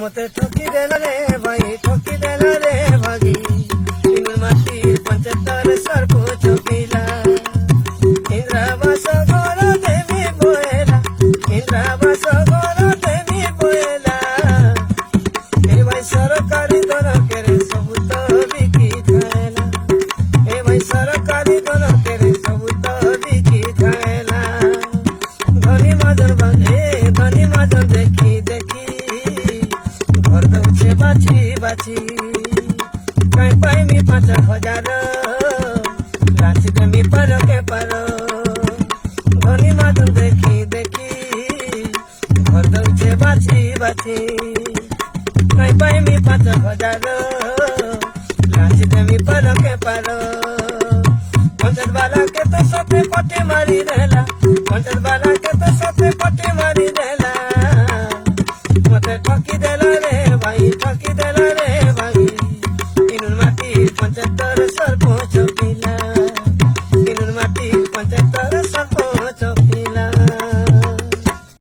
মতে ঠকি দেলা রে ভাই ঠকি দেলা রে ভাগি ইমন মাটির 75 সর্বোচ্চ পিলা ইন্দ্রাবাস ঘর দেবী বয়েলা ইন্দ্রাবাস ঘর দেবী বয়েলা এ ভাই সরকারি দরকের সবু তো বিকি খায়লা এ ভাই সরকারি দরকের সবু তো বিকি খায়লা ধনী মাদর বাঁধে ধনী মাদর দেখি দেখি ঘর দৌছে বাছি বাছি কাই পাইমি 5,000 রাঁচি দেমি পারো কে পারো ধনী মাদর দেখি দেখি ঘর দৌছে বাছি বাছি কাই পাইমি 5,000 রাঁচি দেমি পারো কে পারো पंचत बाला के तो सते पटे मारी रहला पंचत बाला के तो सते पटे मारी रहला मते ठकी देला रे भाई ठकी देला रे भाई इनुन माटी 75 सरपंच पिला इनुन माटी 75 सरपंच